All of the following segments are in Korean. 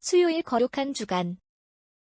수요일 거룩한 주간.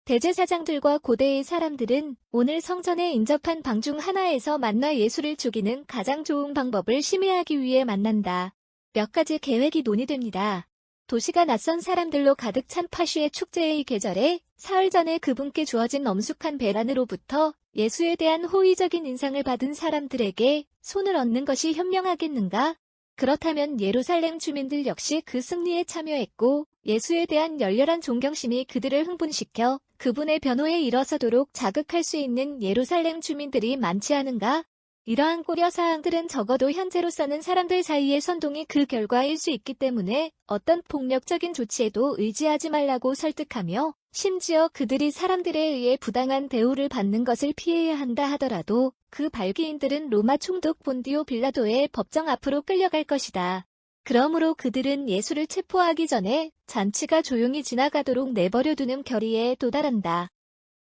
대제사장들과 고대의 사람들은 오늘 성전에 인접한 방 중 하나에서 만나 예수를 죽이는 가장 좋은 방법을 심의하기 위해 만난다. 몇 가지 계획이 논의됩니다. 도시가 낯선 사람들로 가득 찬 파슈의 축제의 계절에 사흘 전에 그분께 주어진 엄숙한 배란으로부터 예수에 대한 호의적인 인상을 받은 사람들에게 손을 얹는 것이 현명하겠는가? 그렇다면 예루살렘 주민들 역시 그 승리에 참여했고 예수에 대한 열렬한 존경심이 그들을 흥분시켜 그분의 변호에 일어서도록 자극할 수 있는 예루살렘 주민들이 많지 않은가? 이러한 고려사항들은 적어도 현재로서는 사람들 사이의 선동이 그 결과일 수 있기 때문에 어떤 폭력적인 조치에도 의지하지 말라고 설득하며 심지어 그들이 사람들에 의해 부당한 대우를 받는 것을 피해야 한다 하더라도 그 발기인들은 로마 총독 본디오 빌라도의 법정 앞으로 끌려갈 것이다. 그러므로 그들은 예수를 체포하기 전에 잔치가 조용히 지나가도록 내버려두는 결의에 도달한다.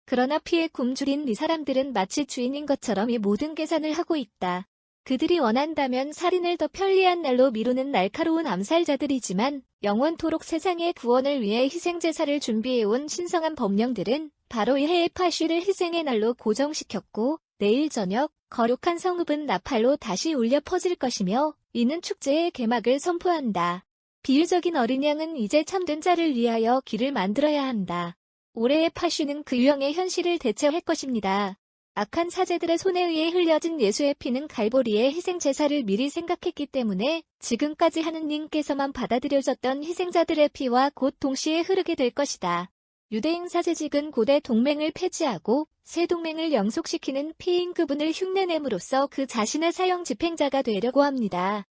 그러나 피해 굶주린 이 사람들은 마치 주인인 것처럼 이 모든 계산을 하고 있다. 그들이 원한다면 살인을 더 편리한 날로 미루는 날카로운 암살자들이지만 영원토록 세상의 구원을 위해 희생제사를 준비해온 신성한 법령들은 바로 이 해의 파슈를 희생의 날로 고정시켰고 내일 저녁 거룩한 성읍은 나팔로 다시 울려 퍼질 것이며 이는 축제의 개막을 선포한다. 비유적인 어린 양은 이제 참된 자를 위하여 길을 만들어야 한다. 올해의 파슈는 그 유형의 현실을 대체할 것입니다. 악한 사제들의 손에 의해 흘려진 예수의 피는 갈보리의 희생제사를 미리 생각했기 때문에 지금까지 하느님께서만 받아들여졌던 희생자들의 피와 곧 동시에 흐르게 될 것이다. 유대인 사제직은 고대 동맹을 폐지하고 새 동맹을 영속시키는 피인 그분을 흉내냄으로써 그 자신의 사형 집행자가 되려고 합니다.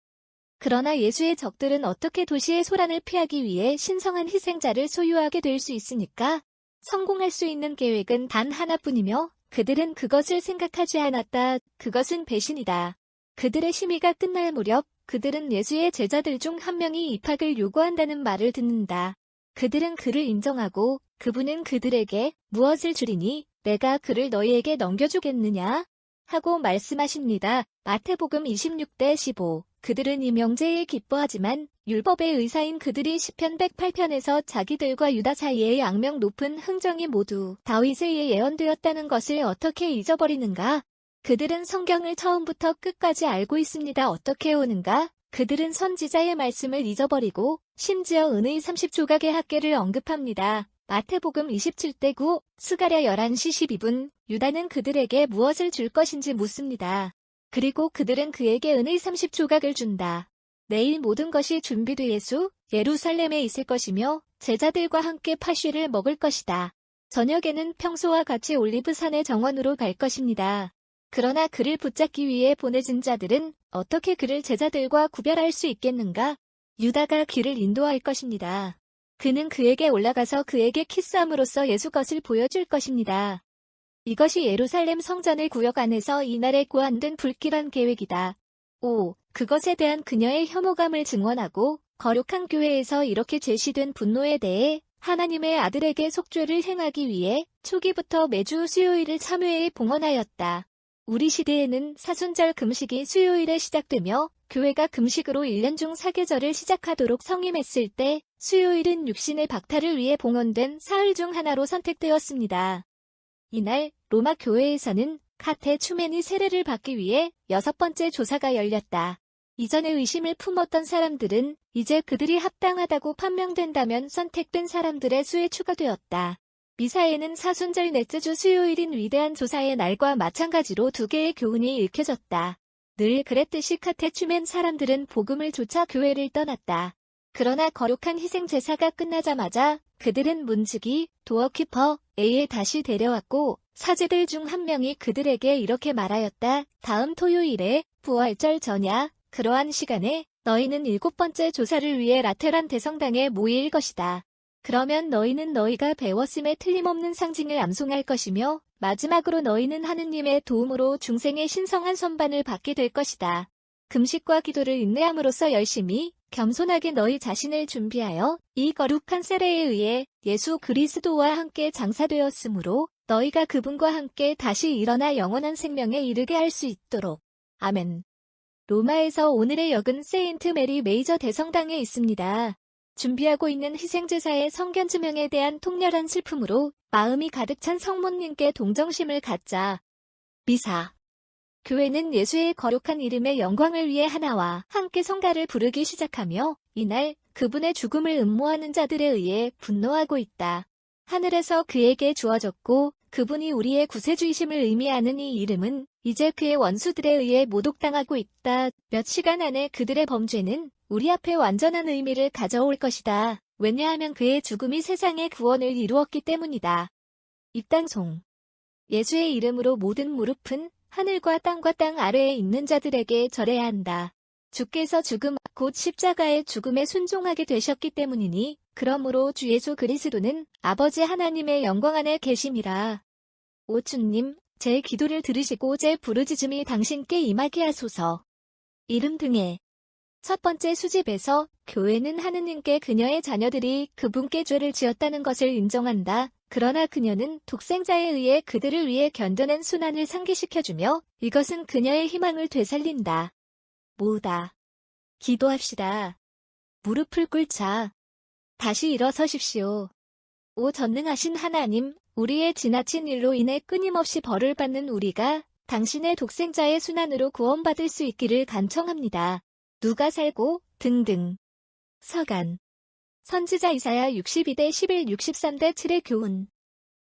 그러나 예수의 적들은 어떻게 도시의 소란을 피하기 위해 신성한 희생자를 소유하게 될 수 있습니까? 성공할 수 있는 계획은 단 하나뿐이며 그들은 그것을 생각하지 않았다. 그것은 배신이다. 그들의 심의가 끝날 무렵 그들은 예수의 제자들 중 한 명이 입학을 요구한다는 말을 듣는다. 그들은 그를 인정하고 그분은 그들에게 무엇을 주리니 내가 그를 너희에게 넘겨주겠느냐? 하고 말씀하십니다. 마태복음 26-15. 그들은 이 명제에 기뻐하지만 율법의 의사인 그들이 시편 108편에서 자기들과 유다 사이의 악명 높은 흥정이 모두 다윗에 의해 예언되었다는 것을 어떻게 잊어버리는가? 그들은 성경을 처음부터 끝까지 알고 있습니다. 어떻게 오는가? 그들은 선지자의 말씀을 잊어버리고 심지어 은의 30조각의 학계를 언급합니다. 마태복음 27-9, 스가랴 11시 12분, 유다는 그들에게 무엇을 줄 것인지 묻습니다. 그리고 그들은 그에게 은의 30조각을 준다. 내일 모든 것이 준비돼 예루살렘에 있을 것이며 제자들과 함께 파슈를 먹을 것이다. 저녁에는 평소와 같이 올리브산의 정원으로 갈 것입니다. 그러나 그를 붙잡기 위해 보내진 자들은 어떻게 그를 제자들과 구별할 수 있겠는가? 유다가 길을 인도할 것입니다. 그는 그에게 올라가서 그에게 키스함으로써 예수 것을 보여줄 것입니다. 이것이 예루살렘 성전의 구역 안에서 이날에 고안된 불길한 계획이다. 5. 그것에 대한 그녀의 혐오감을 증언하고 거룩한 교회에서 이렇게 제시된 분노에 대해 하나님의 아들에게 속죄를 행하기 위해 초기부터 매주 수요일을 참회에 봉헌하였다. 우리 시대에는 사순절 금식이 수요일에 시작되며 교회가 금식으로 1년 중 4계절을 시작하도록 성임했을 때 수요일은 육신의 박탈을 위해 봉헌된 사흘 중 하나로 선택되었습니다. 이날 로마 교회에서는 카테추멘이 세례를 받기 위해 6번째 조사가 열렸다. 이전에 의심을 품었던 사람들은 이제 그들이 합당하다고 판명된다면 선택된 사람들의 수에 추가되었다. 미사에는 사순절 넷째 주 수요일인 위대한 조사의 날과 마찬가지로 두 개의 교훈이 읽혀졌다. 늘 그랬듯이 카테추멘 사람들은 복음을 좇아 교회를 떠났다. 그러나 거룩한 희생제사가 끝나자마자 그들은 문지기, 도어키퍼 A에 다시 데려왔고 사제들 중 한 명이 그들에게 이렇게 말하였다. 다음 토요일에 부활절 전야 그러한 시간에 너희는 7번째 조사를 위해 라테란 대성당에 모일 것이다. 그러면 너희는 너희가 배웠음에 틀림없는 상징을 암송할 것이며 마지막으로 너희는 하느님의 도움으로 중생의 신성한 선반을 받게 될 것이다. 금식과 기도를 인내함으로써 열심히 겸손하게 너희 자신을 준비하여 이 거룩한 세례에 의해 예수 그리스도와 함께 장사되었으므로 너희가 그분과 함께 다시 일어나 영원한 생명에 이르게 할 수 있도록. 아멘. 로마에서 오늘의 역은 세인트 메리 메이저 대성당에 있습니다. 준비하고 있는 희생제사의 성견지명에 대한 통렬한 슬픔으로 마음이 가득 찬 성모님께 동정심을 갖자. 미사. 교회는 예수의 거룩한 이름의 영광을 위해 하나와 함께 성가를 부르기 시작하며 이날 그분의 죽음을 음모하는 자들에 의해 분노하고 있다. 하늘에서 그에게 주어졌고 그분이 우리의 구세주이심을 의미하는 이 이름은 이제 그의 원수들에 의해 모독당하고 있다. 몇 시간 안에 그들의 범죄는 우리 앞에 완전한 의미를 가져올 것이다. 왜냐하면 그의 죽음이 세상의 구원을 이루었기 때문이다. 입당송. 예수의 이름으로 모든 무릎은 하늘과 땅과 땅 아래에 있는 자들에게 절해야 한다. 주께서 죽음 곧 십자가의 죽음에 순종하게 되셨기 때문이니 그러므로 주 예수 그리스도는 아버지 하나님의 영광 안에 계심이라. 오 주님, 제 기도를 들으시고 제 부르짖음이 당신께 임하게 하소서. 이름 등에 첫 번째 수집에서 교회는 하느님께 그녀의 자녀들이 그분께 죄를 지었다는 것을 인정한다. 그러나 그녀는 독생자에 의해 그들을 위해 견뎌낸 순환을 상기시켜주며 이것은 그녀의 희망을 되살린다. 모으다. 기도합시다. 무릎을 꿇자. 다시 일어서십시오. 오 전능하신 하나님, 우리의 지나친 일로 인해 끊임없이 벌을 받는 우리가 당신의 독생자의 순환으로 구원받을 수 있기를 간청합니다. 누가 살고 등등. 서간. 선지자 이사야 62대 11 63대 7의 교훈.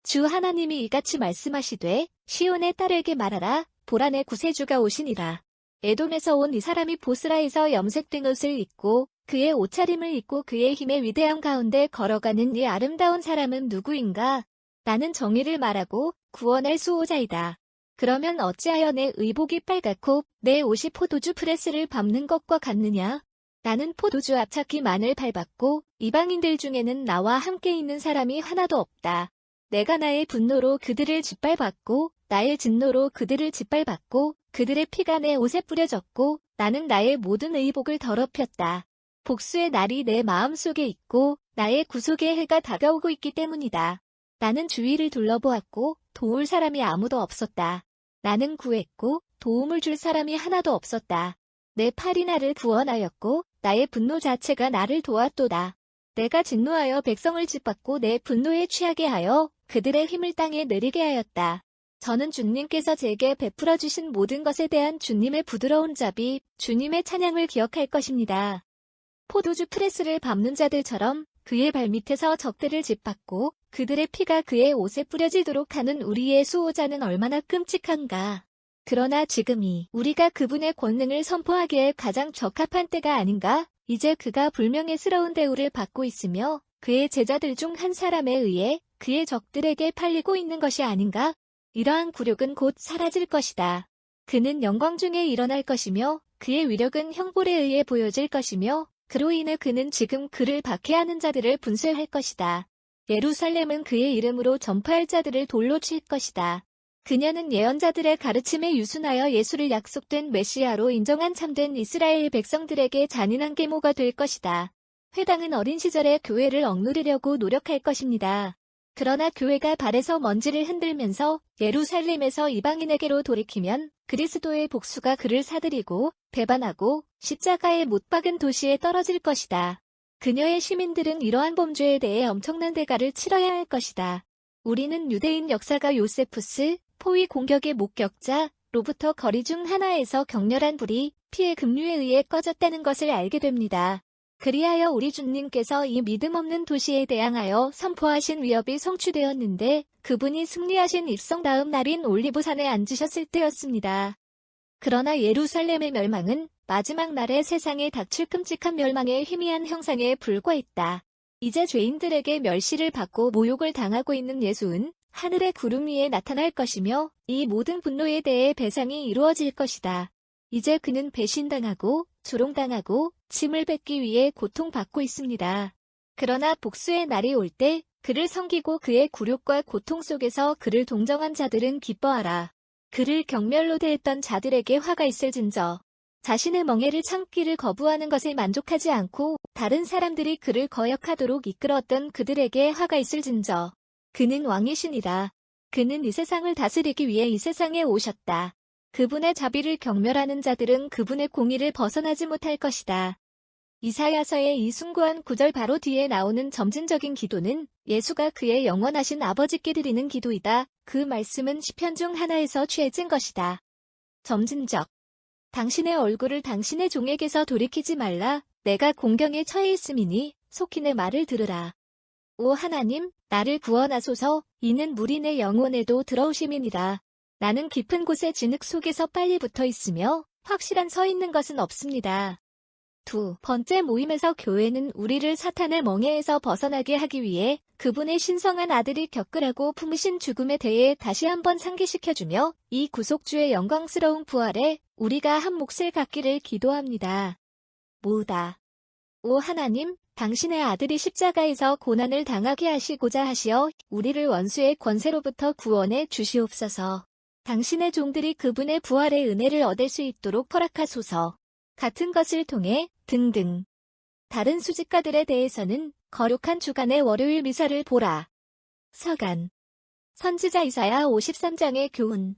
주 하나님이 이같이 말씀하시되 시온의 딸에게 말하라. 보라 내 구세주가 오시니라. 에돔에서 온 이 사람이 보스라에서 염색된 옷을 입고 그의 옷차림을 입고 그의 힘의 위대함 가운데 걸어가는 이 아름다운 사람은 누구인가? 나는 정의를 말하고 구원할 수호자이다. 그러면 어찌하여 내 의복이 빨갛고 내 옷이 포도주 프레스를 밟는 것과 같느냐? 나는 포도주 앞차기만을 밟았고 이방인들 중에는 나와 함께 있는 사람이 하나도 없다. 내가 나의 분노로 그들을 짓밟았고 나의 진노로 그들을 짓밟았고 그들의 피가 내 옷에 뿌려졌고 나는 나의 모든 의복을 더럽혔다. 복수의 날이 내 마음속에 있고 나의 구속의 해가 다가오고 있기 때문이다. 나는 주위를 둘러보았고 도울 사람이 아무도 없었다. 나는 구했고 도움을 줄 사람이 하나도 없었다. 내 팔이 나를 구원하였고 나의 분노 자체가 나를 도왔도다. 내가 진노하여 백성을 짓밟고 내 분노에 취하게 하여 그들의 힘을 땅에 내리게 하였다. 저는 주님께서 제게 베풀어 주신 모든 것에 대한 주님의 부드러운 자비, 주님의 찬양을 기억할 것입니다. 포도주 프레스를 밟는 자들처럼 그의 발밑에서 적들을 짓밟고 그들의 피가 그의 옷에 뿌려지도록 하는 우리의 수호자는 얼마나 끔찍한가. 그러나 지금이 우리가 그분의 권능을 선포하기에 가장 적합한 때가 아닌가? 이제 그가 불명예스러운 대우를 받고 있으며 그의 제자들 중 한 사람에 의해 그의 적들에게 팔리고 있는 것이 아닌가? 이러한 굴욕은 곧 사라질 것이다. 그는 영광 중에 일어날 것이며 그의 위력은 형벌에 의해 보여질 것이며 그로 인해 그는 지금 그를 박해하는 자들을 분쇄할 것이다. 예루살렘은 그의 이름으로 전파할 자들을 돌로 칠 것이다. 그녀는 예언자들의 가르침에 유순하여 예수를 약속된 메시아로 인정한 참된 이스라엘 백성들에게 잔인한 계모가 될 것이다. 회당은 어린 시절에 교회를 억누르려고 노력할 것입니다. 그러나 교회가 발에서 먼지를 흔들면서 예루살렘에서 이방인에게로 돌이키면 그리스도의 복수가 그를 사들이고 배반하고 십자가에 못 박은 도시에 떨어질 것이다. 그녀의 시민들은 이러한 범죄에 대해 엄청난 대가를 치러야 할 것이다. 우리는 유대인 역사가 요세푸스, 포위 공격의 목격자로부터 거리 중 하나에서 격렬한 불이 피의 급류에 의해 꺼졌다는 것을 알게 됩니다. 그리하여 우리 주님께서 이 믿음 없는 도시에 대항하여 선포하신 위협이 성취되었는데 그분이 승리하신 입성 다음 날인 올리브산에 앉으셨을 때였습니다. 그러나 예루살렘의 멸망은 마지막 날에 세상에 닥칠 끔찍한 멸망의 희미한 형상에 불과했다. 이제 죄인들에게 멸시를 받고 모욕을 당하고 있는 예수는 하늘의 구름 위에 나타날 것이며 이 모든 분노에 대해 배상이 이루어질 것이다. 이제 그는 배신당하고 조롱당하고 침을 뱉기 위해 고통받고 있습니다. 그러나 복수의 날이 올 때 그를 섬기고 그의 굴욕과 고통 속에서 그를 동정한 자들은 기뻐하라. 그를 경멸로 대했던 자들에게 화가 있을진저. 자신의 멍에를 참기를 거부하는 것에 만족하지 않고 다른 사람들이 그를 거역하도록 이끌었던 그들에게 화가 있을진저. 그는 왕이시니라. 그는 이 세상을 다스리기 위해 이 세상에 오셨다. 그분의 자비를 경멸하는 자들은 그분의 공의를 벗어나지 못할 것이다. 이사야서의 이 숭고한 구절 바로 뒤에 나오는 점진적인 기도는 예수가 그의 영원하신 아버지께 드리는 기도이다. 그 말씀은 시편 중 하나에서 취해진 것이다. 점진적. 당신의 얼굴을 당신의 종에게서 돌이키지 말라. 내가 공경에 처해 있음이니 속히 내 말을 들으라. 오 하나님, 나를 구원하소서. 이는 물이 내 영혼에도 들어오심이니라. 나는 깊은 곳의 진흙 속에서 빨리 붙어 있으며 확실한 서 있는 것은 없습니다. 두 번째 모임에서 교회는 우리를 사탄의 멍에에서 벗어나게 하기 위해 그분의 신성한 아들이 겪으라고 품으신 죽음에 대해 다시 한번 상기시켜주며 이 구속주의 영광스러운 부활에 우리가 한 몫을 갖기를 기도합니다. 모으다. 오 하나님, 당신의 아들이 십자가에서 고난을 당하게 하시고자 하시어 우리를 원수의 권세로부터 구원해 주시옵소서. 당신의 종들이 그분의 부활의 은혜를 얻을 수 있도록 허락하소서. 같은 것을 통해 등등. 다른 수집가들에 대해서는 거룩한 주간의 월요일 미사를 보라. 서간. 선지자 이사야 53장의 교훈.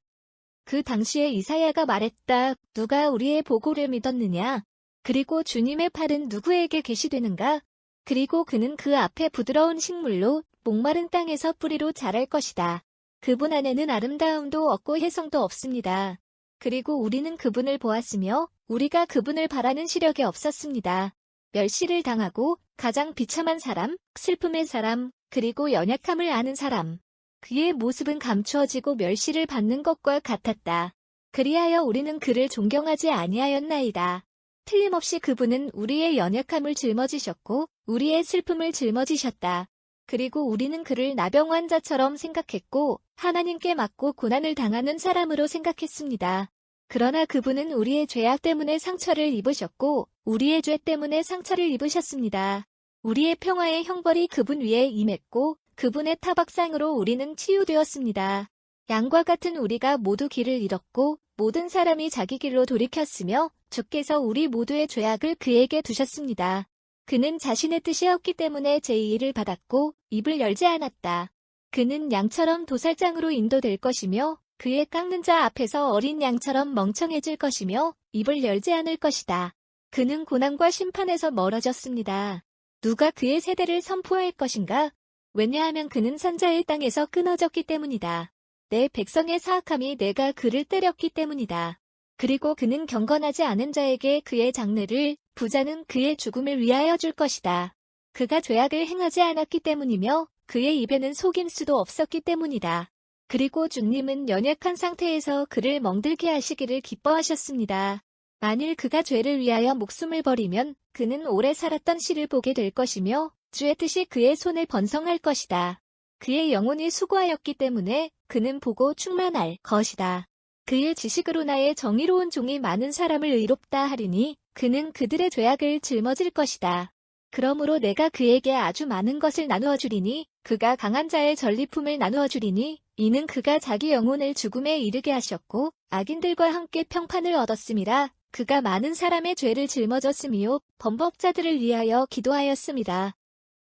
그 당시에 이사야가 말했다. 누가 우리의 보고를 믿었느냐? 그리고 주님의 팔은 누구에게 계시되는가? 그리고 그는 그 앞에 부드러운 식물로 목마른 땅에서 뿌리로 자랄 것이다. 그분 안에는 아름다움도 없고 혜성도 없습니다. 그리고 우리는 그분을 보았으며 우리가 그분을 바라는 시력이 없었습니다. 멸시를 당하고 가장 비참한 사람, 슬픔의 사람, 그리고 연약함을 아는 사람. 그의 모습은 감추어지고 멸시를 받는 것과 같았다. 그리하여 우리는 그를 존경하지 아니하였나이다. 틀림없이 그분은 우리의 연약함을 짊어지셨고 우리의 슬픔을 짊어지셨다. 그리고 우리는 그를 나병 환자처럼 생각했고 하나님께 맞고 고난을 당하는 사람으로 생각했습니다. 그러나 그분은 우리의 죄악 때문에 상처를 입으셨고 우리의 죄 때문에 상처를 입으셨습니다. 우리의 평화의 형벌이 그분 위에 임했고 그분의 타박상으로 우리는 치유되었습니다. 양과 같은 우리가 모두 길을 잃었고 모든 사람이 자기 길로 돌이켰으며 주께서 우리 모두의 죄악을 그에게 두셨습니다. 그는 자신의 뜻이었기 때문에 제2를 받았고 입을 열지 않았다. 그는 양처럼 도살장으로 인도될 것이며 그의 깎는 자 앞에서 어린 양처럼 멍청해질 것이며 입을 열지 않을 것이다. 그는 고난과 심판에서 멀어졌습니다. 누가 그의 세대를 선포할 것인가? 왜냐하면 그는 산자의 땅에서 끊어졌기 때문이다. 내 백성의 사악함이 내가 그를 때렸기 때문이다. 그리고 그는 경건하지 않은 자에게 그의 장래를, 부자는 그의 죽음을 위하여 줄 것이다. 그가 죄악을 행하지 않았기 때문이며 그의 입에는 속임수도 없었기 때문이다. 그리고 주님은 연약한 상태에서 그를 멍들게 하시기를 기뻐하셨습니다. 만일 그가 죄를 위하여 목숨을 버리면 그는 오래 살았던 씨를 보게 될 것이며 주의 뜻이 그의 손을 번성할 것이다. 그의 영혼이 수고하였기 때문에 그는 보고 충만할 것이다. 그의 지식으로 나의 정의로운 종이 많은 사람을 의롭다 하리니 그는 그들의 죄악을 짊어질 것이다. 그러므로 내가 그에게 아주 많은 것을 나누어 주리니 그가 강한 자의 전리품을 나누어 주리니 이는 그가 자기 영혼을 죽음에 이르게 하셨고 악인들과 함께 평판을 얻었음이라. 그가 많은 사람의 죄를 짊어졌으며 범법자들을 위하여 기도하였습니다.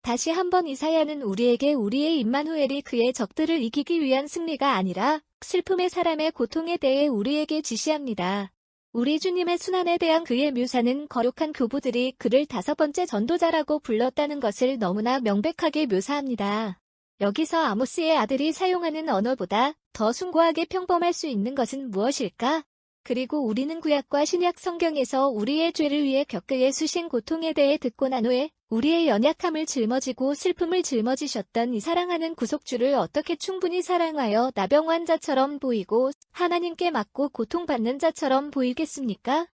다시 한번 이사야는 우리에게 우리의 임마누엘이 그의 적들을 이기기 위한 승리가 아니라 슬픔의 사람의 고통에 대해 우리에게 지시합니다. 우리 주님의 순환에 대한 그의 묘사는 거룩한 교부들이 그를 5번째 전도자라고 불렀다는 것을 너무나 명백하게 묘사합니다. 여기서 아모스의 아들이 사용하는 언어보다 더 숭고하게 평범할 수 있는 것은 무엇일까? 그리고 우리는 구약과 신약 성경에서 우리의 죄를 위해 겪게 수신 고통에 대해 듣고 난 후에 우리의 연약함을 짊어지고 슬픔을 짊어지셨던 이 사랑하는 구속주를 어떻게 충분히 사랑하여 나병 환자처럼 보이고 하나님께 맞고 고통받는 자처럼 보이겠습니까?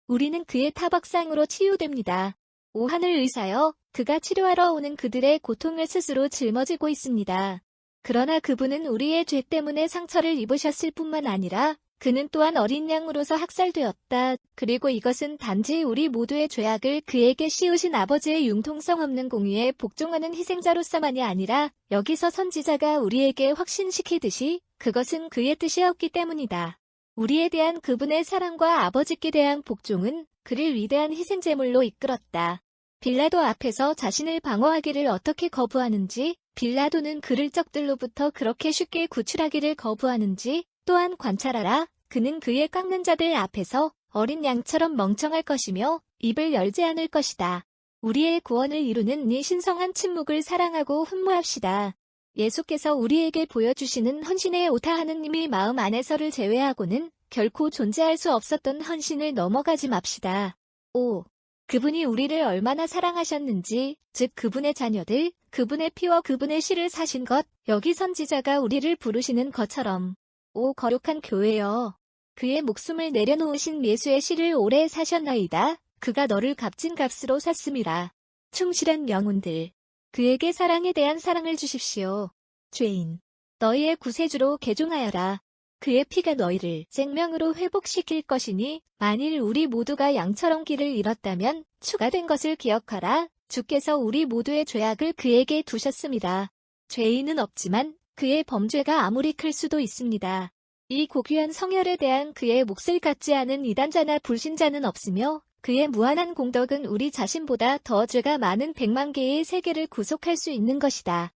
우리는 그의 타박상으로 치유됩니다. 오 하늘 의사여, 그가 치료하러 오는 그들의 고통을 스스로 짊어지고 있습니다. 그러나 그분은 우리의 죄 때문에 상처를 입으셨을 뿐만 아니라 그는 또한 어린 양으로서 학살되었다. 그리고 이것은 단지 우리 모두의 죄악을 그에게 씌우신 아버지의 융통성 없는 공의에 복종하는 희생자로서만이 아니라 여기서 선지자가 우리에게 확신시키듯이 그것은 그의 뜻이었기 때문이다. 우리에 대한 그분의 사랑과 아버지께 대한 복종은 그를 위대한 희생제물로 이끌었다. 빌라도 앞에서 자신을 방어하기를 어떻게 거부하는지, 빌라도는 그를 적들로부터 그렇게 쉽게 구출하기를 거부하는지 또한 관찰하라. 그는 그의 깎는 자들 앞에서 어린 양처럼 멍청할 것이며 입을 열지 않을 것이다. 우리의 구원을 이루는 이 신성한 침묵을 사랑하고 흠모합시다. 예수께서 우리에게 보여주시는 헌신의 오타 하느님의 마음 안에서를 제외하고는 결코 존재할 수 없었던 헌신을 넘어가지 맙시다. 5. 그분이 우리를 얼마나 사랑하셨는지, 즉 그분의 자녀들, 그분의 피와 그분의 씨를 사신 것, 여기 선지자가 우리를 부르시는 것처럼. 오 거룩한 교회여. 그의 목숨을 내려놓으신 예수의 씨를 오래 사셨나이다. 그가 너를 값진 값으로 샀음이라. 충실한 영혼들. 그에게 사랑에 대한 사랑을 주십시오. 죄인. 너희의 구세주로 개종하여라. 그의 피가 너희를 생명으로 회복시킬 것이니 만일 우리 모두가 양처럼 길을 잃었다면 추가된 것을 기억하라. 주께서 우리 모두의 죄악을 그에게 두셨습니다. 죄인은 없지만 그의 범죄가 아무리 클 수도 있습니다. 이 고귀한 성혈에 대한 그의 몫을 갖지 않은 이단자나 불신자는 없으며 그의 무한한 공덕은 우리 자신보다 더 죄가 많은 100만 개의 세계를 구속할 수 있는 것이다.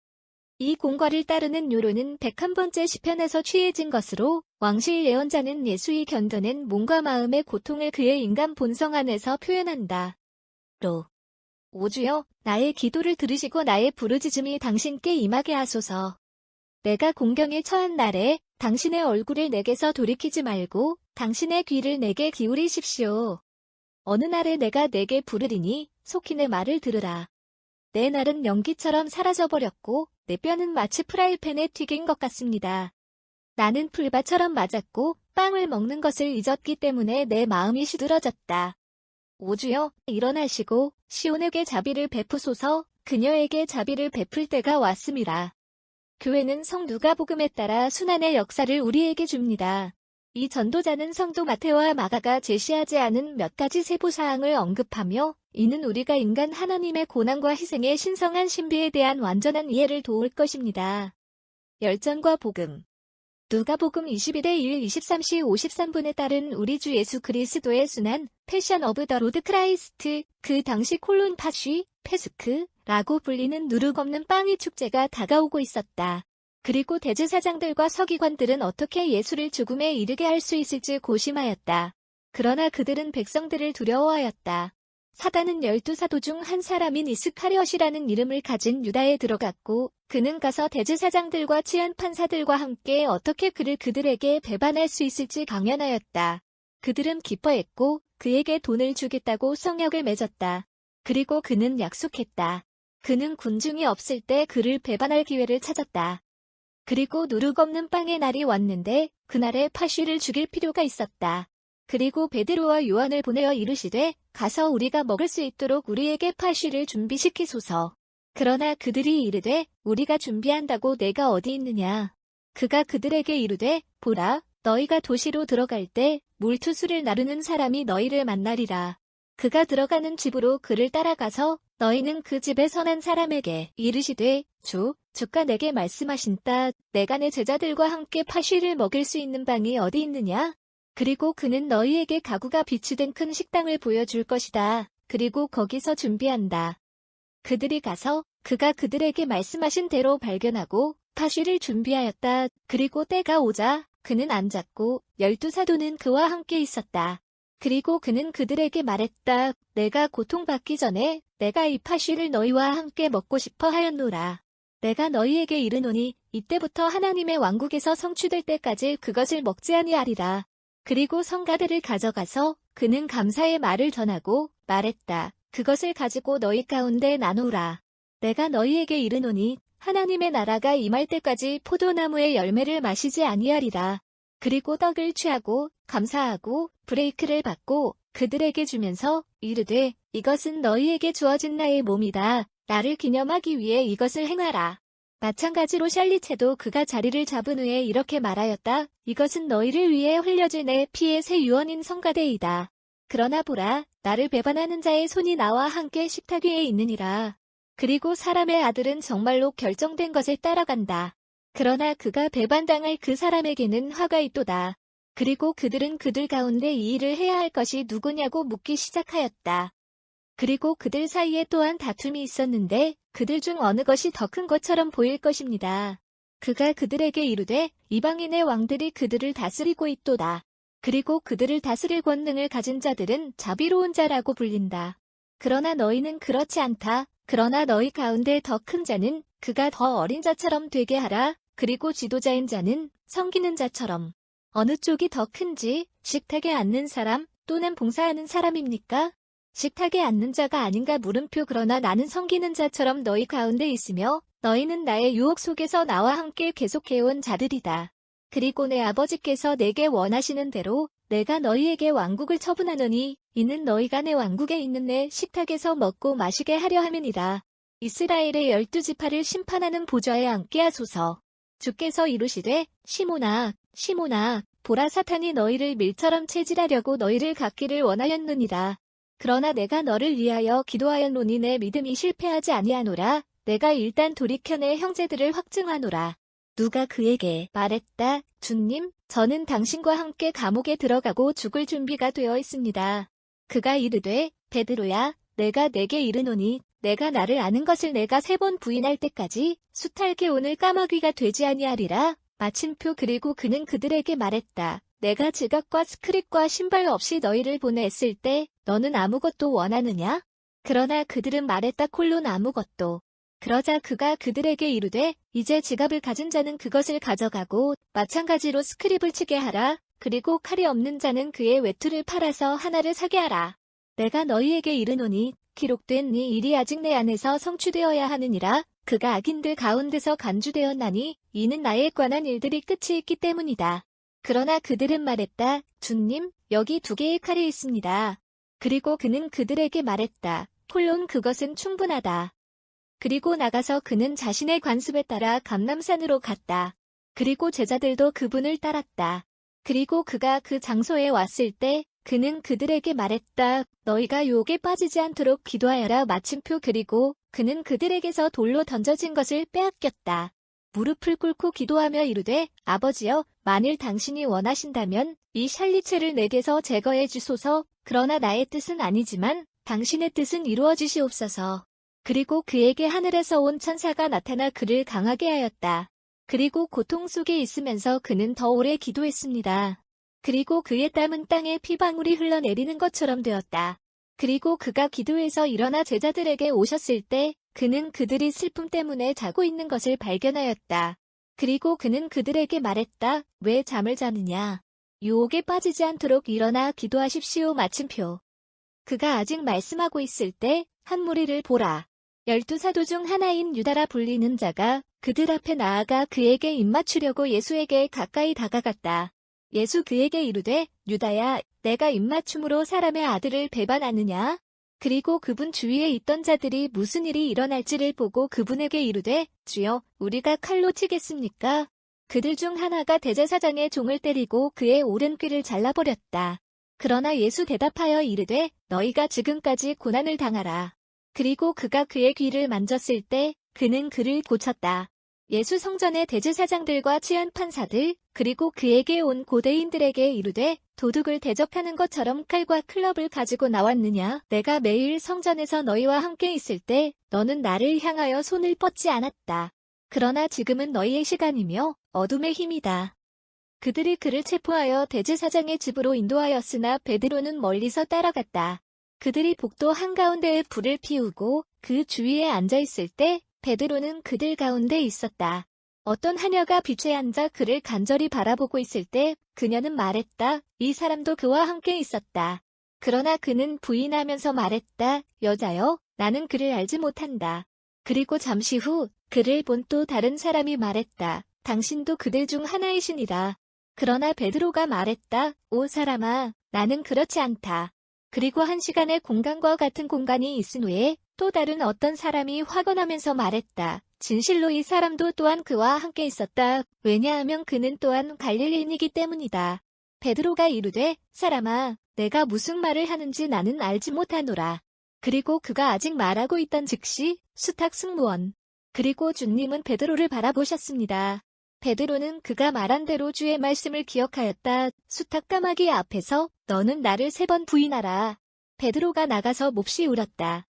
이 공과를 따르는 요로는 101번째 시편에서 취해진 것으로 왕실 예언자는 예수의 견뎌낸 몸과 마음의 고통을 그의 인간 본성 안에서 표현한다. 로. 오 주여, 나의 기도를 들으시고 나의 부르짖음이 당신께 임하게 하소서. 내가 공경에 처한 날에 당신의 얼굴을 내게서 돌이키지 말고 당신의 귀를 내게 기울이십시오. 어느 날에 내가 내게 부르리니 속히 내 말을 들으라. 내 날은 연기처럼 사라져버렸고 내 뼈는 마치 프라이팬에 튀긴 것 같습니다. 나는 풀밭처럼 맞았고 빵을 먹는 것을 잊었기 때문에 내 마음이 시들어졌다. 오 주여, 일어나시고 시온에게 자비를 베푸소서. 그녀에게 자비를 베풀 때가 왔음이라. 교회는 성누가복음에 따라 순환의 역사를 우리에게 줍니다. 이 전도자는 성도 마테오와 마가가 제시하지 않은 몇 가지 세부사항을 언급하며 이는 우리가 인간 하나님의 고난과 희생의 신성한 신비에 대한 완전한 이해를 도울 것입니다. 열전과 복음. 누가복음 21의 1, 23시 53분에 따른 우리 주 예수 그리스도의 순환, 패션 오브 더 로드 크라이스트, 그 당시 콜론 파쉬, 페스크라고 불리는 누룩 없는 빵의 축제가 다가오고 있었다. 그리고 대제사장들과 서기관들은 어떻게 예수를 죽음에 이르게 할 수 있을지 고심하였다. 그러나 그들은 백성들을 두려워하였다. 사단은 12사도 중 한 사람인 이스카리엇이라는 이름을 가진 유다에 들어갔고 그는 가서 대제사장들과 치안 판사들과 함께 어떻게 그를 그들에게 배반할 수 있을지 강연하였다. 그들은 기뻐했고 그에게 돈을 주겠다고 성역을 맺었다. 그리고 그는 약속했다. 그는 군중이 없을 때 그를 배반할 기회를 찾았다. 그리고 누룩 없는 빵의 날이 왔는데 그날에 파쉬를 죽일 필요가 있었다. 그리고 베드로와 요한을 보내어 이르시되 가서 우리가 먹을 수 있도록 우리에게 파쉬를 준비시키소서. 그러나 그들이 이르되 우리가 준비한다고 내가 어디 있느냐. 그가 그들에게 이르되 보라 너희가 도시로 들어갈 때 물투수를 나르는 사람이 너희를 만나리라. 그가 들어가는 집으로 그를 따라가서 너희는 그 집에 선한 사람에게 이르시되 주가 내게 말씀하신다. 내가 내 제자들과 함께 파쉬를 먹일 수 있는 방이 어디 있느냐? 그리고 그는 너희에게 가구가 비치된 큰 식당을 보여줄 것이다. 그리고 거기서 준비한다. 그들이 가서 그가 그들에게 말씀하신 대로 발견하고 파쉬를 준비하였다. 그리고 때가 오자 그는 앉았고 12사도는 그와 함께 있었다. 그리고 그는 그들에게 말했다. 내가 고통받기 전에 내가 이 파쉬를 너희와 함께 먹고 싶어 하였노라. 내가 너희에게 이르노니 이때부터 하나님의 왕국에서 성취될 때까지 그것을 먹지 아니하리라. 그리고 성가대를 가져가서 그는 감사의 말을 전하고 말했다. 그것을 가지고 너희 가운데 나누라. 내가 너희에게 이르노니 하나님의 나라가 임할 때까지 포도나무의 열매를 마시지 아니하리라. 그리고 떡을 취하고 감사하고 브레이크를 받고 그들에게 주면서 이르되 이것은 너희에게 주어진 나의 몸이다. 나를 기념하기 위해 이것을 행하라. 마찬가지로 샬리체도 그가 자리를 잡은 후에 이렇게 말하였다. 이것은 너희를 위해 흘려질 내 피의 새 유언인 성가대이다. 그러나 보라, 나를 배반하는 자의 손이 나와 함께 식탁 위에 있느니라. 그리고 사람의 아들은 정말로 결정된 것에 따라간다. 그러나 그가 배반당할 그 사람에게는 화가 있도다. 그리고 그들은 그들 가운데 이 일을 해야 할 것이 누구냐고 묻기 시작하였다. 그리고 그들 사이에 또한 다툼이 있었는데 그들 중 어느 것이 더 큰 것처럼 보일 것입니다. 그가 그들에게 이르되 이방인의 왕들이 그들을 다스리고 있도다. 그리고 그들을 다스릴 권능을 가진 자들은 자비로운 자라고 불린다. 그러나 너희는 그렇지 않다. 그러나 너희 가운데 더 큰 자는 그가 더 어린 자처럼 되게 하라. 그리고 지도자인 자는 섬기는 자처럼. 어느 쪽이 더 큰지 식탁에 앉는 사람 또는 봉사하는 사람입니까? 식탁에 앉는 자가 아닌가 물음표. 그러나 나는 섬기는 자처럼 너희 가운데 있으며 너희는 나의 유혹 속에서 나와 함께 계속해온 자들이다. 그리고 내 아버지께서 내게 원하시는 대로 내가 너희에게 왕국을 처분하노니 이는 너희가 내 왕국에 있는 내 식탁에서 먹고 마시게 하려 함이니라. 이스라엘의 12지파를 심판하는 보좌에 앉게 하소서. 주께서 이루시되 시몬아 시몬아 보라 사탄이 너희를 밀처럼 체질하려고 너희를 갖기를 원하였느니라. 그러나 내가 너를 위하여 기도하였노니 내 믿음이 실패하지 아니하노라. 내가 일단 돌이켜 내 형제들을 확증하노라. 누가 그에게 말했다. 주님, 저는 당신과 함께 감옥에 들어가고 죽을 준비가 되어 있습니다. 그가 이르되 베드로야, 내가 내게 이르노니 내가 나를 아는 것을 내가 3번 부인할 때까지 수탈게 오늘 까마귀가 되지 아니하리라. 마침표. 그리고 그는 그들에게 말했다. 내가 지갑과 스크립과 신발 없이 너희를 보냈을 때 너는 아무것도 원하느냐? 그러나 그들은 말했다. 콜론 아무것도. 그러자 그가 그들에게 이르되 이제 지갑을 가진 자는 그것을 가져가고 마찬가지로 스크립을 치게 하라. 그리고 칼이 없는 자는 그의 외투를 팔아서 하나를 사게 하라. 내가 너희에게 이르노니 기록된 이 일이 아직 내 안에서 성취되어야 하느니라. 그가 악인들 가운데서 간주되었나니 이는 나에 관한 일들이 끝이 있기 때문이다. 그러나 그들은 말했다. 주님, 여기 2개의 칼이 있습니다. 그리고 그는 그들에게 말했다. 콜론 그것은 충분하다. 그리고 나가서 그는 자신의 관습에 따라 감람산으로 갔다. 그리고 제자들도 그분을 따랐다. 그리고 그가 그 장소에 왔을 때 그는 그들에게 말했다. 너희가 유혹에 빠지지 않도록 기도하여라. 마침표. 그리고 그는 그들에게서 돌로 던져진 것을 빼앗겼다. 무릎을 꿇고 기도하며 이르되 아버지여, 만일 당신이 원하신다면 이 샬리체를 내게서 제거해 주소서. 그러나 나의 뜻은 아니지만 당신의 뜻은 이루어지시옵소서. 그리고 그에게 하늘에서 온 천사가 나타나 그를 강하게 하였다. 그리고 고통 속에 있으면서 그는 더 오래 기도했습니다. 그리고 그의 땀은 땅에 피방울이 흘러내리는 것처럼 되었다. 그리고 그가 기도해서 일어나 제자들에게 오셨을 때 그는 그들이 슬픔 때문에 자고 있는 것을 발견하였다. 그리고 그는 그들에게 말했다. 왜 잠을 자느냐? 유혹에 빠지지 않도록 일어나 기도하십시오. 마침표. 그가 아직 말씀하고 있을 때 한 무리를 보라. 12사도 중 하나인 유다라 불리는 자가 그들 앞에 나아가 그에게 입맞추려고 예수에게 가까이 다가갔다. 예수 그에게 이르되 유다야, 내가 입맞춤으로 사람의 아들을 배반하느냐? 그리고 그분 주위에 있던 자들이 무슨 일이 일어날지를 보고 그분에게 이르되 주여, 우리가 칼로 치겠습니까? 그들 중 하나가 대제사장의 종을 때리고 그의 오른귀를 잘라버렸다. 그러나 예수 대답하여 이르되 너희가 지금까지 고난을 당하라. 그리고 그가 그의 귀를 만졌을 때 그는 그를 고쳤다. 예수 성전의 대제사장들과 치안 판사들 그리고 그에게 온 고대인들에게 이르되 도둑을 대적하는 것처럼 칼과 클럽을 가지고 나왔느냐? 내가 매일 성전에서 너희와 함께 있을 때 너는 나를 향하여 손을 뻗지 않았다. 그러나 지금은 너희의 시간이며 어둠의 힘이다. 그들이 그를 체포하여 대제사장의 집으로 인도하였으나 베드로는 멀리서 따라갔다. 그들이 복도 한가운데에 불을 피우고 그 주위에 앉아있을 때 베드로는 그들 가운데 있었다. 어떤 하녀가 빛에 앉아 그를 간절히 바라보고 있을 때 그녀는 말했다. 이 사람도 그와 함께 있었다. 그러나 그는 부인하면서 말했다. 여자여, 나는 그를 알지 못한다. 그리고 잠시 후 그를 본 또 다른 사람이 말했다. 당신도 그들 중 하나이시니라. 그러나 베드로가 말했다. 오 사람아, 나는 그렇지 않다. 그리고 1시간의 공간과 같은 공간이 있은 후에 또 다른 어떤 사람이 확언하면서 말했다. 진실로 이 사람도 또한 그와 함께 있었다. 왜냐하면 그는 또한 갈릴리인이기 때문이다. 베드로가 이르되 사람아, 내가 무슨 말을 하는지 나는 알지 못하노라. 그리고 그가 아직 말하고 있던 즉시 수탁 승무원 그리고 주님은 베드로를 바라보셨습니다. 베드로는 그가 말한 대로 주의 말씀을 기억하였다. 수탁 까마귀 앞에서 너는 나를 3번 부인하라. 베드로가 나가서 몹시 울었다.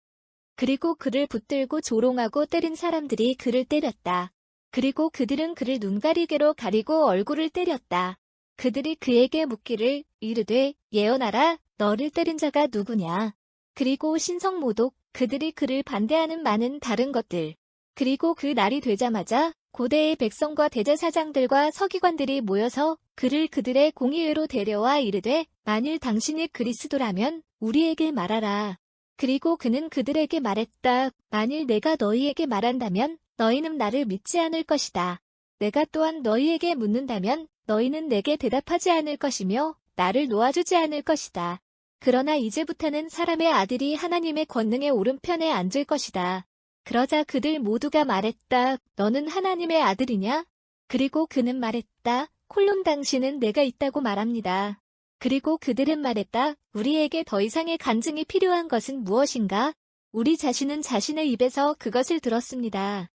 그리고 그를 붙들고 조롱하고 때린 사람들이 그를 때렸다. 그리고 그들은 그를 눈가리개로 가리고 얼굴을 때렸다. 그들이 그에게 묻기를 이르되 예언하라 너를 때린 자가 누구냐. 그리고 신성모독 그들이 그를 반대하는 많은 다른 것들. 그리고 그 날이 되자마자 고대의 백성과 대제사장들과 서기관들이 모여서 그를 그들의 공의회로 데려와 이르되 만일 당신이 그리스도라면 우리에게 말하라. 그리고 그는 그들에게 말했다. 만일 내가 너희에게 말한다면 너희는 나를 믿지 않을 것이다. 내가 또한 너희에게 묻는다면 너희는 내게 대답하지 않을 것이며 나를 놓아주지 않을 것이다. 그러나 이제부터는 사람의 아들이 하나님의 권능의 오른편에 앉을 것이다. 그러자 그들 모두가 말했다. 너는 하나님의 아들이냐? 그리고 그는 말했다. 콜롬 당신은 내가 있다고 말합니다. 그리고 그들은 말했다. 우리에게 더 이상의 간증이 필요한 것은 무엇인가? 우리 자신은 자신의 입에서 그것을 들었습니다.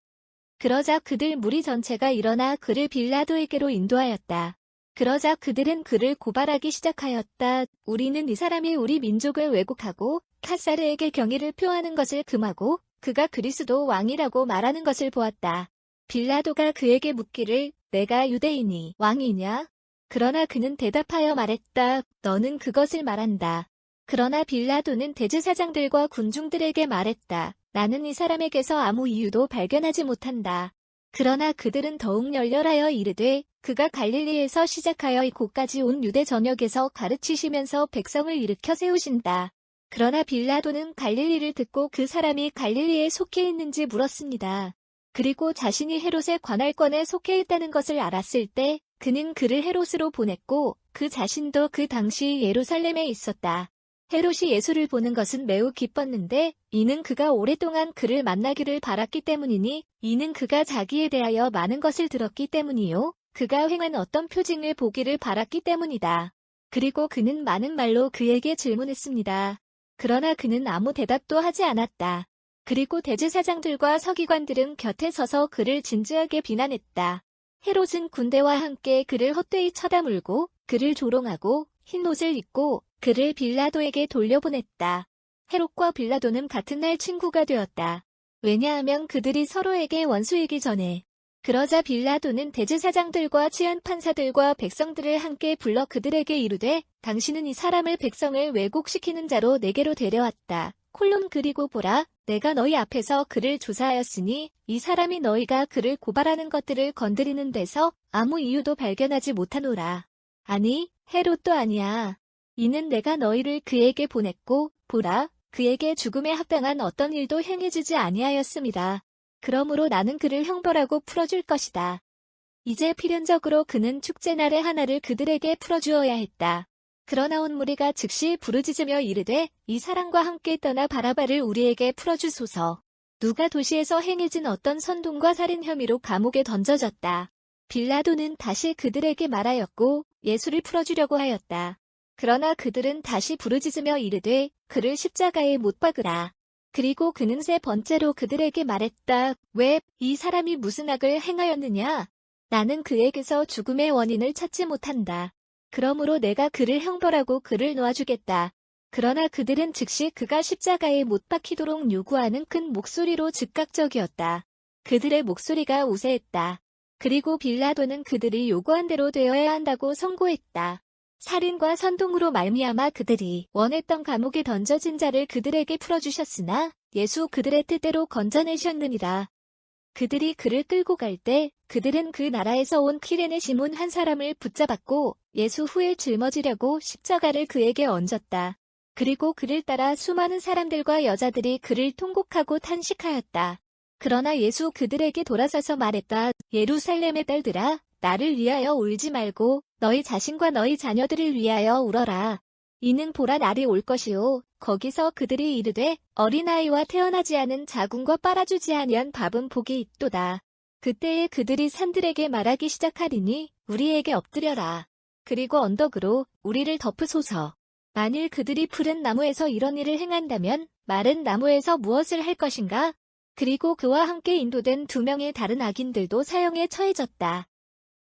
그러자 그들 무리 전체가 일어나 그를 빌라도에게로 인도하였다. 그러자 그들은 그를 고발하기 시작하였다. 우리는 이 사람이 우리 민족을 왜곡하고 카사르에게 경의를 표하는 것을 금하고 그가 그리스도 왕이라고 말하는 것을 보았다. 빌라도가 그에게 묻기를 내가 유대인이 왕이냐? 그러나 그는 대답하여 말했다. 너는 그것을 말한다. 그러나 빌라도는 대제사장들과 군중들에게 말했다. 나는 이 사람에게서 아무 이유도 발견하지 못한다. 그러나 그들은 더욱 열렬하여 이르되 그가 갈릴리에서 시작하여 이곳까지 온 유대 전역에서 가르치시면서 백성을 일으켜 세우신다. 그러나 빌라도는 갈릴리를 듣고 그 사람이 갈릴리에 속해 있는지 물었습니다. 그리고 자신이 헤롯의 관할권에 속해 있다는 것을 알았을 때 그는 그를 헤롯으로 보냈고 그 자신도 그 당시 예루살렘에 있었다. 헤롯이 예수를 보는 것은 매우 기뻤는데 이는 그가 오랫동안 그를 만나기를 바랐기 때문이니 이는 그가 자기에 대하여 많은 것을 들었기 때문이요. 그가 행한 어떤 표징을 보기를 바랐기 때문이다. 그리고 그는 많은 말로 그에게 질문했습니다. 그러나 그는 아무 대답도 하지 않았다. 그리고 대제사장들과 서기관들은 곁에 서서 그를 진지하게 비난했다. 헤롯은 군대와 함께 그를 헛되이 쳐다물고 그를 조롱하고 흰 옷을 입고 그를 빌라도에게 돌려보냈다. 헤롯과 빌라도는 같은 날 친구가 되었다. 왜냐하면 그들이 서로에게 원수이기 전에. 그러자 빌라도는 대제사장들과 치안판사들과 백성들을 함께 불러 그들에게 이르되 당신은 이 사람을 백성을 왜곡시키는 자로 내게로 데려왔다. 콜롬 그리고 보라 내가 너희 앞에서 그를 조사하였으니 이 사람이 너희가 그를 고발하는 것들을 건드리는 데서 아무 이유도 발견하지 못하노라. 아니 헤롯도 아니야. 이는 내가 너희를 그에게 보냈고 보라 그에게 죽음에 합당한 어떤 일도 행해주지 아니하였습니다. 그러므로 나는 그를 형벌하고 풀어줄 것이다. 이제 필연적으로 그는 축제날의 하나를 그들에게 풀어주어야 했다. 그러나 온 무리가 즉시 부르짖으며 이르되 이 사람과 함께 떠나 바라바를 우리에게 풀어주소서. 누가 도시에서 행해진 어떤 선동과 살인 혐의로 감옥에 던져졌다. 빌라도는 다시 그들에게 말하였고 예수를 풀어주려고 하였다. 그러나 그들은 다시 부르짖으며 이르되 그를 십자가에 못 박으라. 그리고 그는 세 번째로 그들에게 말했다. 왜 이 사람이 무슨 악을 행하였느냐? 나는 그에게서 죽음의 원인을 찾지 못한다. 그러므로 내가 그를 형벌하고 그를 놓아주겠다. 그러나 그들은 즉시 그가 십자가에 못 박히도록 요구하는 큰 목소리로 즉각적이었다. 그들의 목소리가 우세했다. 그리고 빌라도는 그들이 요구한 대로 되어야 한다고 선고했다. 살인과 선동으로 말미암아 그들이 원했던 감옥에 던져진 자를 그들에게 풀어주셨으나 예수 그들의 뜻대로 건져내셨느니라. 그들이 그를 끌고 갈 때 그들은 그 나라에서 온 키레네 시몬 한 사람을 붙잡았고 예수 후에 짊어지려고 십자가를 그에게 얹었다. 그리고 그를 따라 수많은 사람들과 여자들이 그를 통곡하고 탄식하였다. 그러나 예수 그들에게 돌아서서 말했다. 예루살렘의 딸들아 나를 위하여 울지 말고 너희 자신과 너희 자녀들을 위하여 울어라. 이는 보라 날이 올 것이요 거기서 그들이 이르되 어린아이와 태어나지 않은 자궁과 빨아주지 아니한 밥은 복이 있도다. 그때에 그들이 산들에게 말하기 시작하리니 우리에게 엎드려라. 그리고 언덕으로 우리를 덮으소서. 만일 그들이 푸른 나무에서 이런 일을 행한다면 마른 나무에서 무엇을 할 것인가? 그리고 그와 함께 인도된 2명의 다른 악인들도 사형에 처해졌다.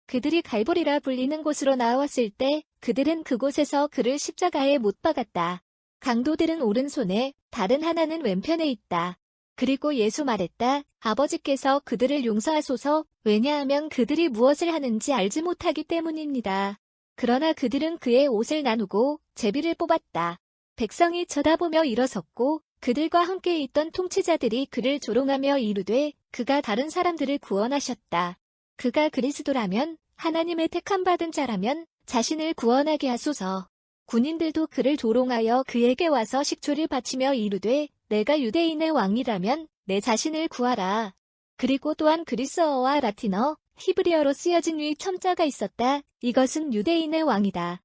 그들이 갈보리라 불리는 곳으로 나왔을 때 그들은 그곳에서 그를 십자가에 못 박았다. 강도들은 오른손에 다른 하나는 왼편에 있다. 그리고 예수 말했다. 아버지께서 그들을 용서하소서. 왜냐하면 그들이 무엇을 하는지 알지 못하기 때문입니다. 그러나 그들은 그의 옷을 나누고 제비를 뽑았다. 백성이 쳐다보며 일어섰고 그들과 함께 있던 통치자들이 그를 조롱하며 이르되 그가 다른 사람들을 구원하셨다. 그가 그리스도라면 하나님의 택함 받은 자라면 자신을 구원하게 하소서. 군인들도 그를 조롱하여 그에게 와서 식초를 바치며 이르되 내가 유대인의 왕이라면 내 자신을 구하라. 그리고 또한 그리스어와 라틴어, 히브리어로 쓰여진 위 첨자가 있었다. 이것은 유대인의 왕이다.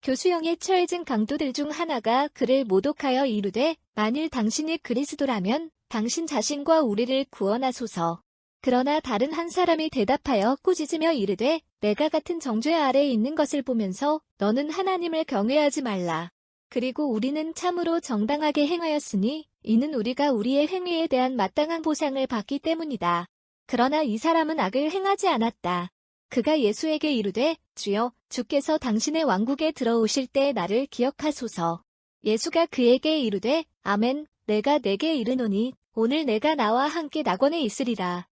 교수형에 처해진 강도들 중 하나가 그를 모독하여 이르되 만일 당신이 그리스도라면 당신 자신과 우리를 구원하소서. 그러나 다른 한 사람이 대답하여 꾸짖으며 이르되 내가 같은 정죄 아래에 있는 것을 보면서 너는 하나님을 경외하지 말라. 그리고 우리는 참으로 정당하게 행하였으니 이는 우리가 우리의 행위에 대한 마땅한 보상을 받기 때문이다. 그러나 이 사람은 악을 행하지 않았다. 그가 예수에게 이르되 주여 주께서 당신의 왕국에 들어오실 때 나를 기억하소서. 예수가 그에게 이르되 아멘 내가 내게 이르노니 오늘 내가 나와 함께 낙원에 있으리라.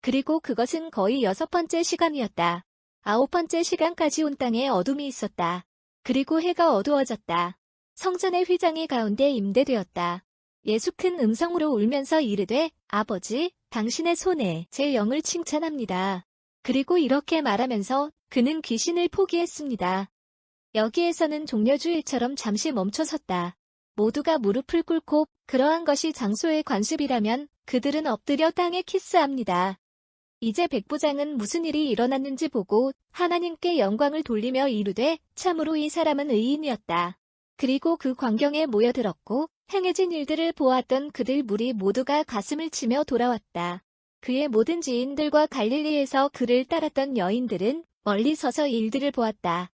그리고 그것은 거의 6번째 시간이었다. 9번째 시간까지 온 땅에 어둠이 있었다. 그리고 해가 어두워졌다. 성전의 휘장이 가운데 임대되었다. 예수 큰 음성으로 울면서 이르되 아버지 당신의 손에 제 영을 칭찬합니다. 그리고 이렇게 말하면서 그는 귀신을 포기했습니다. 여기에서는 종려주일처럼 잠시 멈춰섰다. 모두가 무릎을 꿇고 그러한 것이 장소의 관습이라면 그들은 엎드려 땅에 키스합니다. 이제 백부장은 무슨 일이 일어났는지 보고 하나님께 영광을 돌리며 이르되 참으로 이 사람은 의인이었다. 그리고 그 광경에 모여들었고 행해진 일들을 보았던 그들 무리 모두가 가슴을 치며 돌아왔다. 그의 모든 지인들과 갈릴리에서 그를 따랐던 여인들은 멀리 서서 일들을 보았다.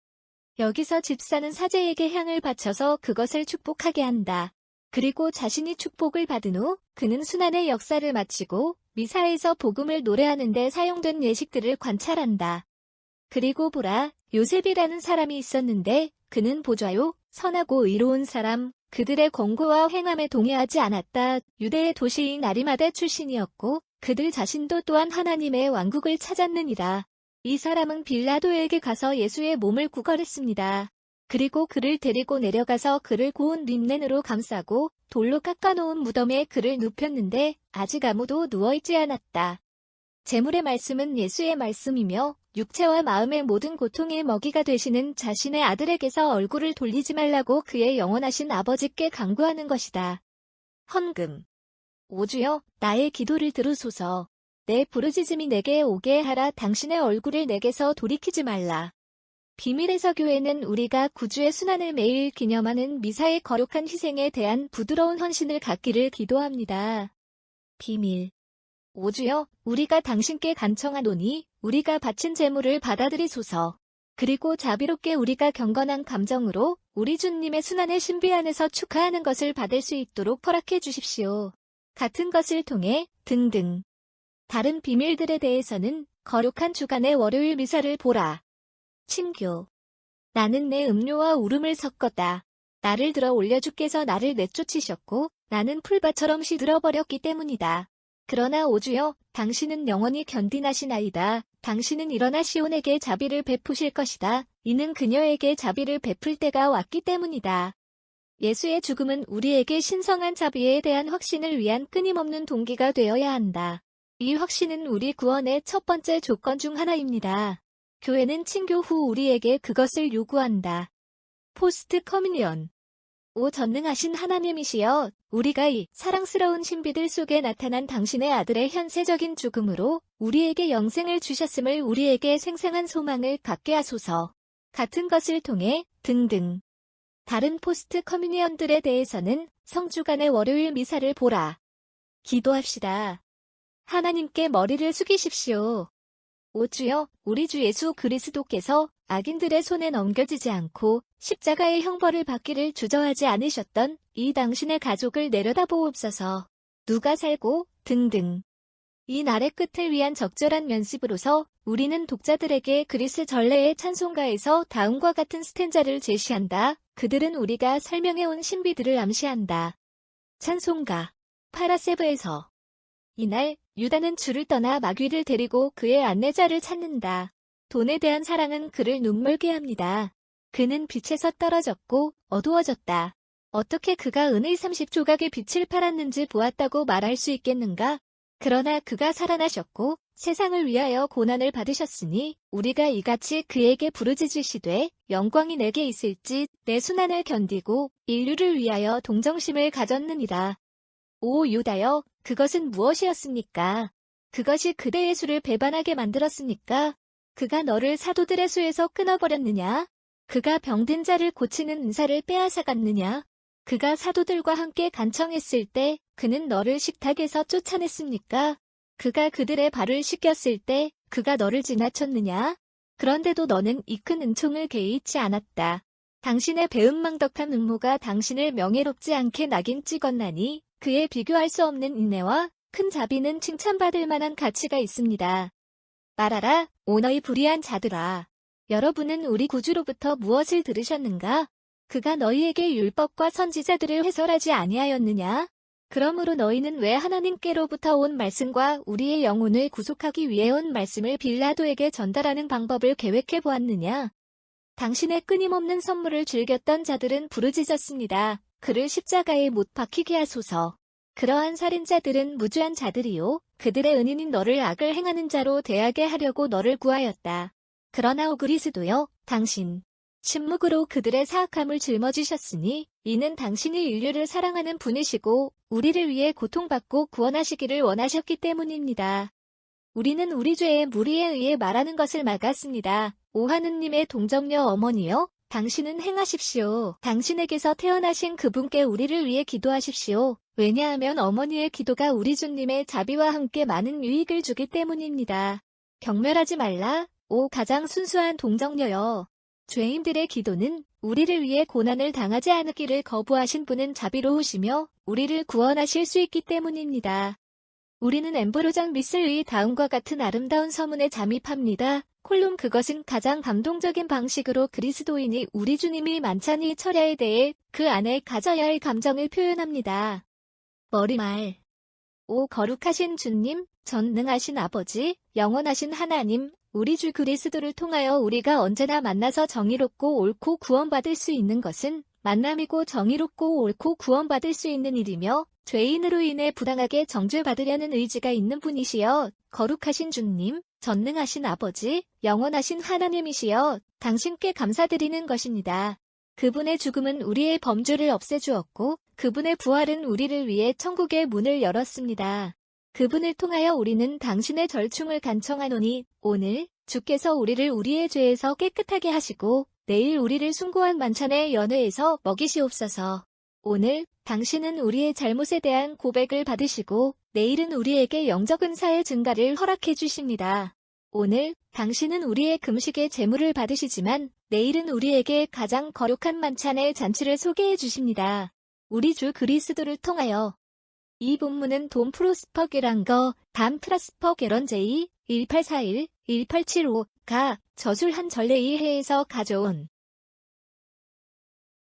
여기서 집사는 사제에게 향을 바쳐서 그것을 축복하게 한다. 그리고 자신이 축복을 받은 후 그는 순환의 역사를 마치고 미사에서 복음을 노래하는 데 사용된 예식들을 관찰한다. 그리고 보라, 요셉이라는 사람이 있었는데 그는 보좌요, 선하고 의로운 사람, 그들의 권고와 행함에 동의하지 않았다. 유대의 도시인 아리마대 출신이었고 그들 자신도 또한 하나님의 왕국을 찾았느니라. 이 사람은 빌라도에게 가서 예수의 몸을 구걸했습니다. 그리고 그를 데리고 내려가서 그를 고운 림넨으로 감싸고 돌로 깎아놓은 무덤에 그를 눕혔는데 아직 아무도 누워있지 않았다. 제물의 말씀은 예수의 말씀이며 육체와 마음의 모든 고통의 먹이가 되시는 자신의 아들에게서 얼굴을 돌리지 말라고 그의 영원하신 아버지께 간구하는 것이다. 헌금. 오 주여, 나의 기도를 들으소서. 내 부르짖음이 내게 오게 하라. 당신의 얼굴을 내게서 돌이키지 말라. 비밀의 서교에는 우리가 구주의 순환을 매일 기념하는 미사의 거룩한 희생에 대한 부드러운 헌신을 갖기를 기도합니다. 비밀. 오 주여, 우리가 당신께 간청하노니 우리가 바친 제물을 받아들이소서. 그리고 자비롭게 우리가 경건한 감정으로 우리 주님의 순환의 신비 안에서 축하하는 것을 받을 수 있도록 허락해 주십시오. 같은 것을 통해 등등. 다른 비밀들에 대해서는 거룩한 주간의 월요일 미사를 보라. 친교. 나는 내 음료와 울음을 섞었다. 나를 들어 올려 주께서 나를 내쫓으셨고 나는 풀밭처럼 시들어버렸기 때문이다. 그러나 오 주여, 당신은 영원히 견딘하시나이다. 당신은 일어나 시온에게 자비를 베푸실 것이다. 이는 그녀에게 자비를 베풀 때가 왔기 때문이다. 예수의 죽음은 우리에게 신성한 자비에 대한 확신을 위한 끊임없는 동기가 되어야 한다. 이 확신은 우리 구원의 첫 번째 조건 중 하나입니다. 교회는 친교 후 우리에게 그것을 요구한다. 포스트 커뮤니언. 오 전능하신 하나님이시여, 우리가 이 사랑스러운 신비들 속에 나타난 당신의 아들의 현세적인 죽음으로 우리에게 영생을 주셨음을 우리에게 생생한 소망을 갖게 하소서. 같은 것을 통해 등등. 다른 포스트 커뮤니언들에 대해서는 성주간의 월요일 미사를 보라. 기도합시다. 하나님께 머리를 숙이십시오. 오 주여, 우리 주 예수 그리스도께서 악인들의 손에 넘겨지지 않고 십자가의 형벌을 받기를 주저하지 않으셨던 이 당신의 가족을 내려다보옵소서. 누가 살고 등등. 이 날의 끝을 위한 적절한 연습으로서 우리는 독자들에게 그리스 전래의 찬송가에서 다음과 같은 스탠자를 제시한다. 그들은 우리가 설명해온 신비들을 암시한다. 찬송가. 파라세브에서. 이날 유다는 주를 떠나 마귀를 데리고 그의 안내자를 찾는다. 돈에 대한 사랑은 그를 눈멀게 합니다. 그는 빛에서 떨어졌고 어두워졌다. 어떻게 그가 은의 30조각의 빛을 팔았는지 보았다고 말할 수 있겠는가? 그러나 그가 살아나셨고 세상을 위하여 고난을 받으셨으니 우리가 이같이 그에게 부르짖으시되 영광이 내게 있을지 내 순환을 견디고 인류를 위하여 동정심을 가졌느니라. 오 유다여, 그것은 무엇이었습니까? 그것이 그대의 수를 배반하게 만들었습니까? 그가 너를 사도들의 수에서 끊어버렸느냐? 그가 병든 자를 고치는 은사를 빼앗아갔느냐? 그가 사도들과 함께 간청했을 때 그는 너를 식탁에서 쫓아냈습니까? 그가 그들의 발을 씻겼을 때 그가 너를 지나쳤느냐? 그런데도 너는 이 큰 은총을 개의치 않았다. 당신의 배은망덕한 음모가 당신을 명예롭지 않게 낙인 찍었나니 그에 비교할 수 없는 인내와 큰 자비는 칭찬받을 만한 가치가 있습니다. 말하라, 오 너희 불의한 자들아. 여러분은 우리 구주로부터 무엇을 들으셨는가? 그가 너희에게 율법과 선지자들을 회설하지 아니하였느냐? 그러므로 너희는 왜 하나님께로부터 온 말씀과 우리의 영혼을 구속하기 위해 온 말씀을 빌라도에게 전달하는 방법을 계획해 보았느냐? 당신의 끊임없는 선물을 즐겼던 자들은 부르짖었습니다. 그를 십자가에 못 박히게 하소서. 그러한 살인자들은 무주한 자들이요. 그들의 은인인 너를 악을 행하는 자로 대하게 하려고 너를 구하였다. 그러나 오 그리스도여, 당신 침묵으로 그들의 사악함을 짊어지셨으니 이는 당신이 인류를 사랑하는 분이시고 우리를 위해 고통받고 구원하시기를 원하셨기 때문입니다. 우리는 우리 죄의 무리에 의해 말하는 것을 막았습니다. 오 하느님의 동정녀 어머니여, 당신은 행하십시오. 당신에게서 태어나신 그분께 우리를 위해 기도하십시오. 왜냐하면 어머니의 기도가 우리 주님의 자비와 함께 많은 유익을 주기 때문입니다. 경멸하지 말라, 오 가장 순수한 동정녀여. 죄인들의 기도는 우리를 위해 고난을 당하지 않기를 거부하신 분은 자비로우시며 우리를 구원하실 수 있기 때문입니다. 우리는 엠브로장 미슬의 다음과 같은 아름다운 서문에 잠입합니다. 콜롬 그것은 가장 감동적인 방식으로 그리스도인이 우리 주님이 만찬의 철야에 대해 그 안에 가져야 할 감정을 표현합니다. 머리말. 오 거룩하신 주님, 전능하신 아버지, 영원하신 하나님, 우리 주 그리스도를 통하여 우리가 언제나 만나서 정의롭고 옳고 구원받을 수 있는 것은 만남이고 정의롭고 옳고 구원받을 수 있는 일이며 죄인으로 인해 부당하게 정죄받으려는 의지가 있는 분이시여 거룩하신 주님, 전능하신 아버지, 영원하신 하나님이시여 당신께 감사드리는 것입니다. 그분의 죽음은 우리의 범죄를 없애주었고 그분의 부활은 우리를 위해 천국의 문을 열었습니다. 그분을 통하여 우리는 당신의 절충을 간청하노니 오늘 주께서 우리를 우리의 죄에서 깨끗하게 하시고 내일 우리를 숭고한 만찬의 연회에서 먹이시옵소서. 오늘 당신은 우리의 잘못에 대한 고백을 받으시고 내일은 우리에게 영적 은사의 증가를 허락해 주십니다. 오늘 당신은 우리의 금식의 제물을 받으시지만 내일은 우리에게 가장 거룩한 만찬의 잔치를 소개해 주십니다. 우리 주 그리스도를 통하여. 이 본문은 돈 프로스퍼 게랑거, 담 트라스퍼 게런제이 1841-1875가 저술 한 전례의 해에서 가져온